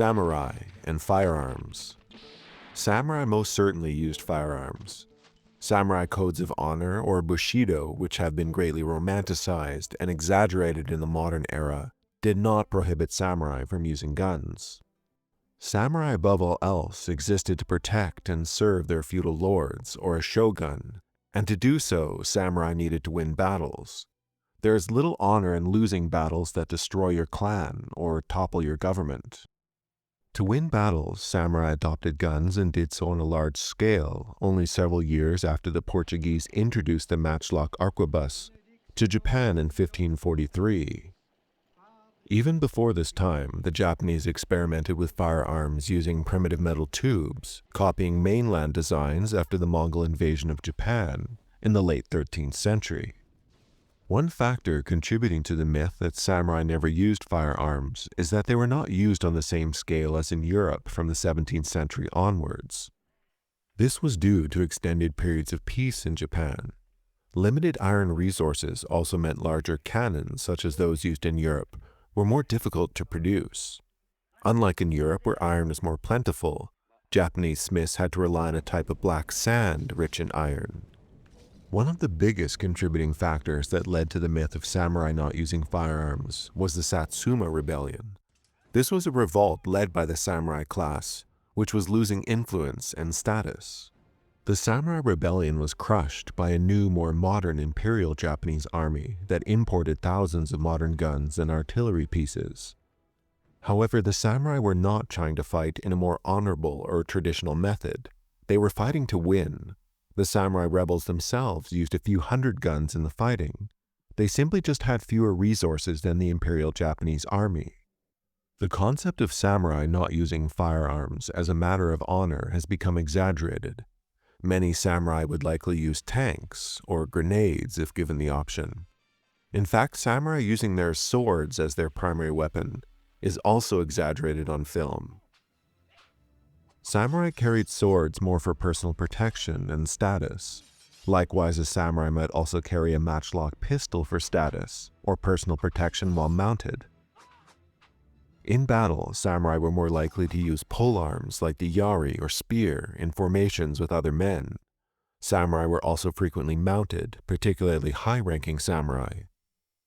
Samurai and firearms. Samurai most certainly used firearms. Samurai codes of honor, or bushido, which have been greatly romanticized and exaggerated in the modern era, did not prohibit samurai from using guns. Samurai above all else existed to protect and serve their feudal lords, or a shogun, and to do so, samurai needed to win battles. There is little honor in losing battles that destroy your clan or topple your government. To win battles, samurai adopted guns and did so on a large scale, only several years after the Portuguese introduced the matchlock arquebus to Japan in 1543. Even before this time, the Japanese experimented with firearms using primitive metal tubes, copying mainland designs after the Mongol invasion of Japan in the late 13th century. One factor contributing to the myth that samurai never used firearms is that they were not used on the same scale as in Europe from the 17th century onwards. This was due to extended periods of peace in Japan. Limited iron resources also meant larger cannons, such as those used in Europe, were more difficult to produce. Unlike in Europe, where iron is more plentiful, Japanese smiths had to rely on a type of black sand rich in iron. One of the biggest contributing factors that led to the myth of samurai not using firearms was the Satsuma Rebellion. This was a revolt led by the samurai class, which was losing influence and status. The Samurai Rebellion was crushed by a new, more modern Imperial Japanese army that imported thousands of modern guns and artillery pieces. However, the samurai were not trying to fight in a more honorable or traditional method. They were fighting to win. The samurai rebels themselves used a few hundred guns in the fighting. They simply just had fewer resources than the Imperial Japanese army. The concept of samurai not using firearms as a matter of honor has become exaggerated. Many samurai would likely use tanks or grenades if given the option. In fact, samurai using their swords as their primary weapon is also exaggerated on film. Samurai carried swords more for personal protection and status. Likewise, a samurai might also carry a matchlock pistol for status or personal protection while mounted. In battle, samurai were more likely to use polearms like the yari or spear in formations with other men. Samurai were also frequently mounted, particularly high-ranking samurai.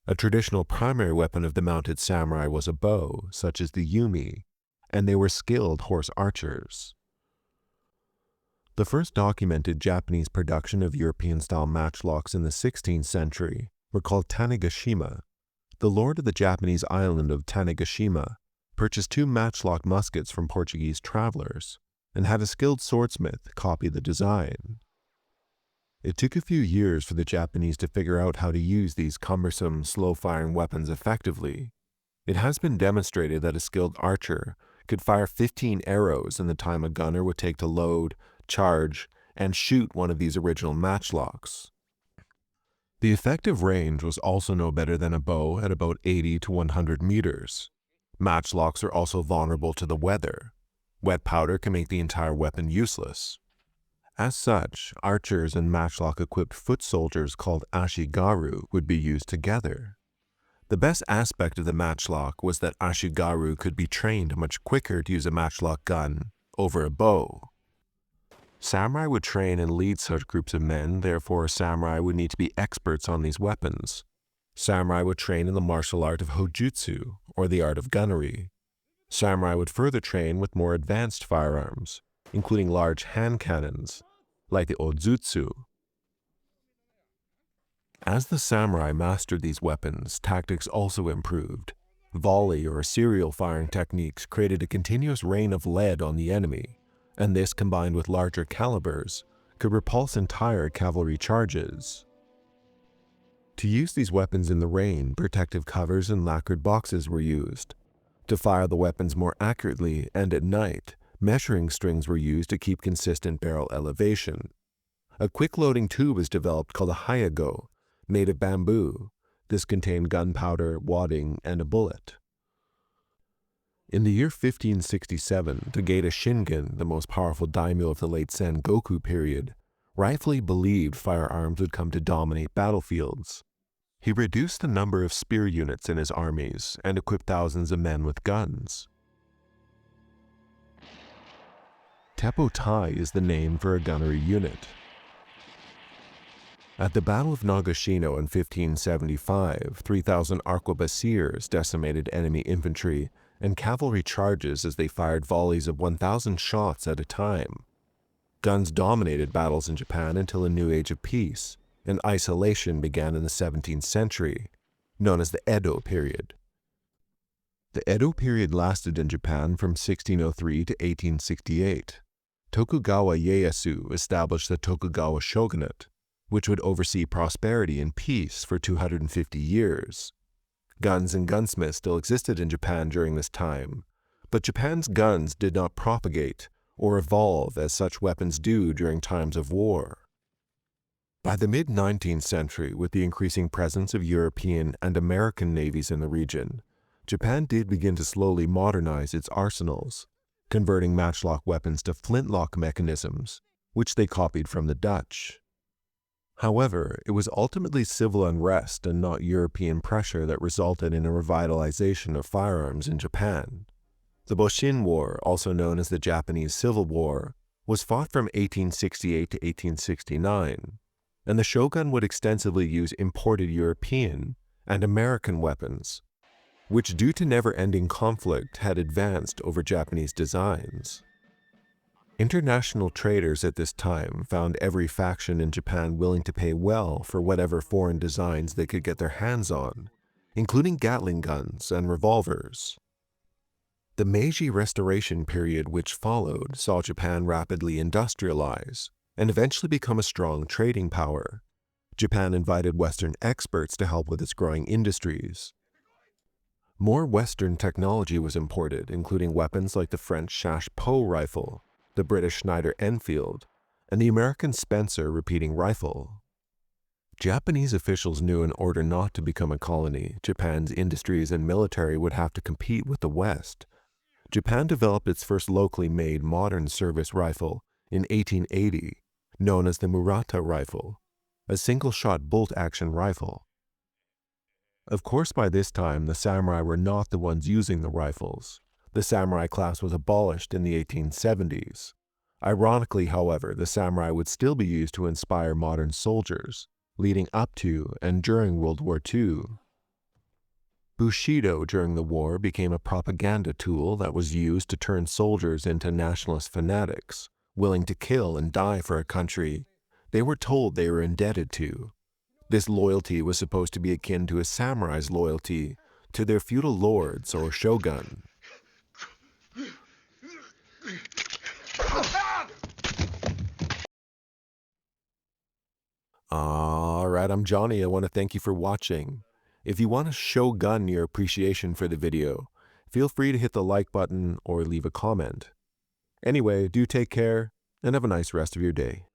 A traditional primary weapon of the mounted samurai was a bow, such as the yumi, and they were skilled horse archers. The first documented Japanese production of European-style matchlocks in the 16th century were called Tanegashima. The lord of the Japanese island of Tanegashima purchased 2 matchlock muskets from Portuguese travelers and had a skilled swordsmith copy the design. It took a few years for the Japanese to figure out how to use these cumbersome, slow-firing weapons effectively. It has been demonstrated that a skilled archer could fire 15 arrows in the time a gunner would take to load, charge, and shoot one of these original matchlocks. The effective range was also no better than a bow at about 80 to 100 meters. Matchlocks are also vulnerable to the weather. Wet powder can make the entire weapon useless. As such, archers and matchlock-equipped foot soldiers called ashigaru would be used together. The best aspect of the matchlock was that ashigaru could be trained much quicker to use a matchlock gun over a bow. Samurai would train and lead such groups of men, therefore samurai would need to be experts on these weapons. Samurai would train in the martial art of hojutsu, or the art of gunnery. Samurai would further train with more advanced firearms, including large hand cannons, like the ozutsu. As the samurai mastered these weapons, tactics also improved. Volley or serial firing techniques created a continuous rain of lead on the enemy, and this, combined with larger calibers, could repulse entire cavalry charges. To use these weapons in the rain, protective covers and lacquered boxes were used. To fire the weapons more accurately and at night, measuring strings were used to keep consistent barrel elevation. A quick-loading tube was developed called a hayago, made of bamboo. This contained gunpowder, wadding, and a bullet. In the year 1567, Togeto Shingen, the most powerful daimyo of the late Sengoku period, rightfully believed firearms would come to dominate battlefields. He reduced the number of spear units in his armies and equipped thousands of men with guns. Teppotai is the name for a gunnery unit. At the Battle of Nagashino in 1575, 3,000 arquebusiers decimated enemy infantry and cavalry charges as they fired volleys of 1,000 shots at a time. Guns dominated battles in Japan until a new age of peace, and isolation began in the 17th century, known as the Edo period. The Edo period lasted in Japan from 1603 to 1868. Tokugawa Ieyasu established the Tokugawa shogunate, which would oversee prosperity and peace for 250 years. Guns and gunsmiths still existed in Japan during this time, but Japan's guns did not propagate or evolve as such weapons do during times of war. By the mid-19th century, with the increasing presence of European and American navies in the region, Japan did begin to slowly modernize its arsenals, converting matchlock weapons to flintlock mechanisms, which they copied from the Dutch. However, it was ultimately civil unrest and not European pressure that resulted in a revitalization of firearms in Japan. The Boshin War, also known as the Japanese Civil War, was fought from 1868 to 1869, and the shogun would extensively use imported European and American weapons, which due to never-ending conflict had advanced over Japanese designs. International traders at this time found every faction in Japan willing to pay well for whatever foreign designs they could get their hands on, including Gatling guns and revolvers. The Meiji Restoration period which followed saw Japan rapidly industrialize and eventually become a strong trading power. Japan invited Western experts to help with its growing industries. More Western technology was imported, including weapons like the French Chassepot rifle, the British Schneider Enfield, and the American Spencer repeating rifle. Japanese officials knew in order not to become a colony, Japan's industries and military would have to compete with the West. Japan developed its first locally made modern service rifle in 1880, known as the Murata rifle, a single-shot bolt-action rifle. Of course, by this time, the samurai were not the ones using the rifles. The samurai class was abolished in the 1870s. Ironically, however, the samurai would still be used to inspire modern soldiers, leading up to and during World War II. Bushido during the war became a propaganda tool that was used to turn soldiers into nationalist fanatics, willing to kill and die for a country they were told they were indebted to. This loyalty was supposed to be akin to a samurai's loyalty to their feudal lords or shogun. Alright, I'm Johnny. I want to thank you for watching. If you want to Shogun your appreciation for the video, feel free to hit the like button or leave a comment. Anyway, do take care and have a nice rest of your day.